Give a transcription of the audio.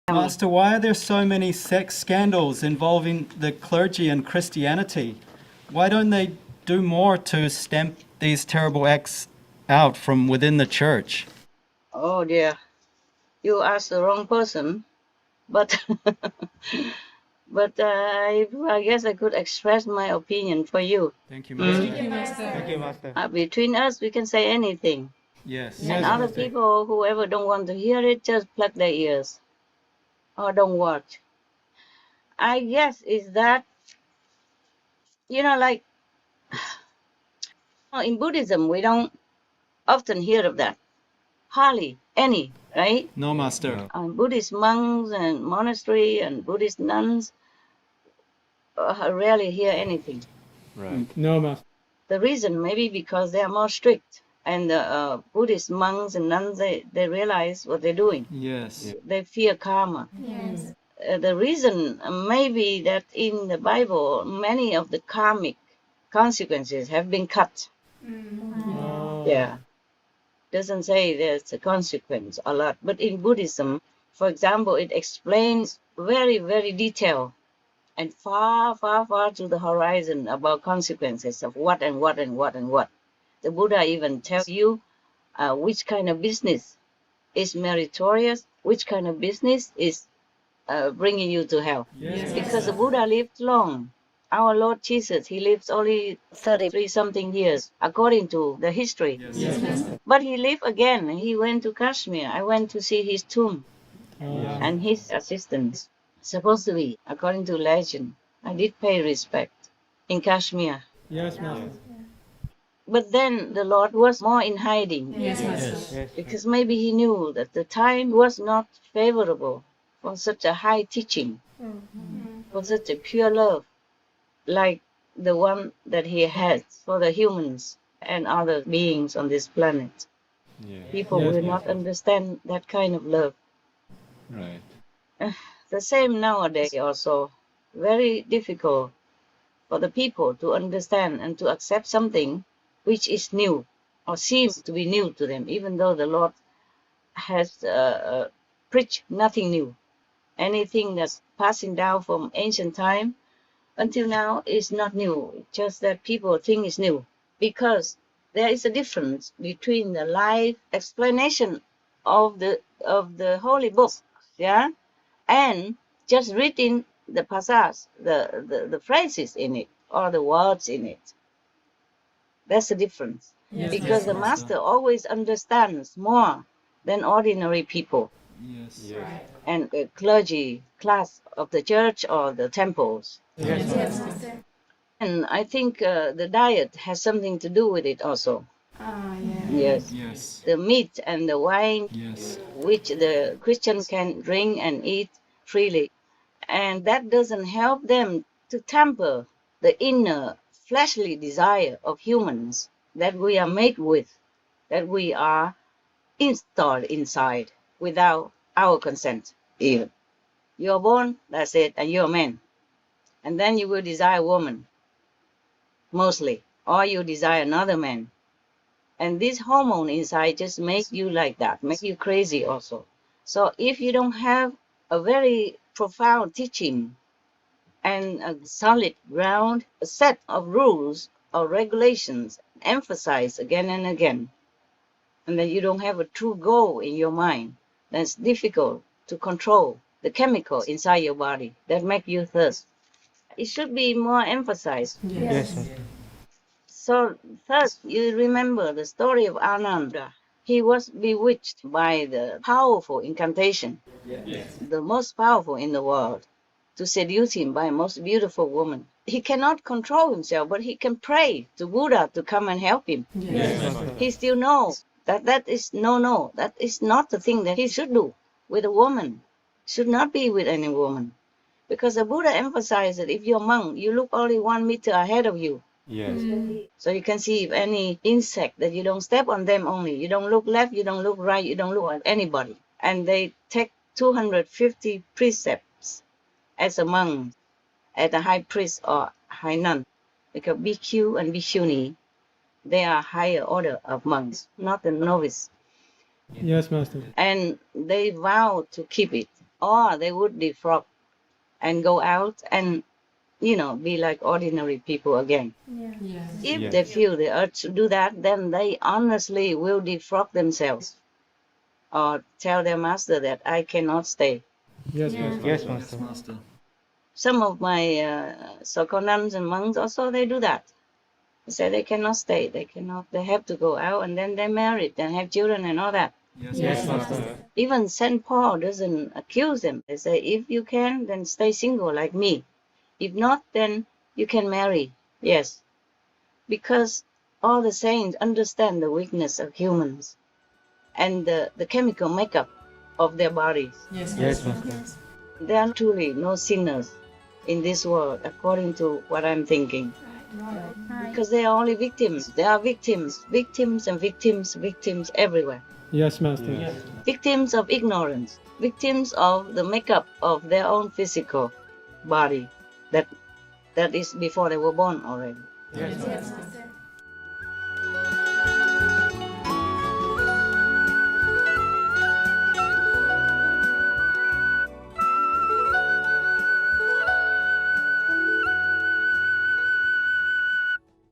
Master, why are there so many sex scandals involving the clergy and Christianity? Why don't they do more to stamp these terrible acts out from within the church? Oh dear, you asked the wrong person, but I guess I could express my opinion for you. Thank you, Master. Thank you, Master. Between us, we can say anything. Yes. And other people, whoever don't want to hear it, just plug their ears or don't watch. I guess is that, like in Buddhism, we don't often hear of that. Hardly any, right? No, Master. Buddhist monks and monastery and Buddhist nuns rarely hear anything. Right. No, Master. The reason maybe because they are more strict, and the Buddhist monks and nuns they realize what they're doing. Yes. They fear karma. Yes. The reason maybe that in the Bible many of the karmic consequences have been cut. Oh. Yeah. Doesn't say there's a consequence a lot, but in Buddhism, for example, it explains very, very detailed and far, far, far to the horizon about consequences of what and what and what and what. The Buddha even tells you which kind of business is meritorious, which kind of business is bringing you to hell. Yes. Because the Buddha lived long. Our Lord Jesus, he lived only 33 something years, according to the history. Yes. But he lived again. He went to Kashmir. I went to see his tomb and his assistants. Supposed to be, according to legend. I did pay respect in Kashmir. Yes, Master. But then the Lord was more in hiding. Yes, Master. Because maybe he knew that the time was not favorable for such a high teaching, for such a pure love, like the one that he has for the humans and other beings on this planet. Yeah. People Yes, will not understand that kind of love. Right. The same nowadays also. Very difficult for the people to understand and to accept something which is new or seems to be new to them, even though the Lord has preached nothing new. Anything that's passing down from ancient time until now is not new, just that people think it's new. Because there is a difference between the live explanation of the holy book, yeah, and just reading the passages, the phrases in it or the words in it. That's the difference. Yes, Because the Master always understands more than ordinary people Yes. Right. and the clergy class of the church or the temples. Yes, Master. And I think the diet has something to do with it also. Yeah. Yes. Yes. The meat and the wine, Yes. which the Christian can drink and eat freely. And that doesn't help them to temper the inner fleshly desire of humans that we are made with, that we are installed inside without our consent even. You're born, that's it, and you're a man. And then you will desire a woman, mostly, or you desire another man. And this hormone inside just makes you like that, make you crazy also. So if you don't have a very profound teaching and a solid ground, a set of rules or regulations, emphasized again and again, and then you don't have a true goal in your mind, then it's difficult to control the chemical inside your body that make you thirst. It should be more emphasized. Yes. So first, you remember the story of Ananda. He was bewitched by the powerful incantation, the most powerful in the world, to seduce him by a most beautiful woman. He cannot control himself, but he can pray to Buddha to come and help him. He still knows that that is that is not the thing that he should do with a woman. Should not be with any woman. Because the Buddha emphasized that if you're a monk, you look only 1 meter ahead of you. Yes. So you can see if any insect that you don't step on them only. You don't look left, you don't look right, you don't look at anybody. And they take 250 precepts as a monk, as a high priest or high nun. Because BQ and BQni, they are higher order of monks, not the novice. Yes, Master. And they vow to keep it. or they would defrock and go out and, be like ordinary people again. Yeah. Yes. If Yeah. they feel the urge to do that, then they honestly will defrock themselves or tell their master that I cannot stay. Yes, Yeah. Master. Master. Some of my so-called nuns and monks also, they do that. They say they cannot stay, they have to go out, and then they're married and have children and all that. Yes, Master. Even St. Paul doesn't accuse them. They say, if you can, then stay single like me. If not, then you can marry. Yes. Because all the saints understand the weakness of humans and the chemical makeup of their bodies. Yes, Master. There are truly no sinners in this world, according to what I'm thinking. Right. Because they are only victims. There are victims and victims everywhere. Yes, Master. Yes. Victims of ignorance, victims of the makeup of their own physical body that is before they were born already. Yes, Yes, Master.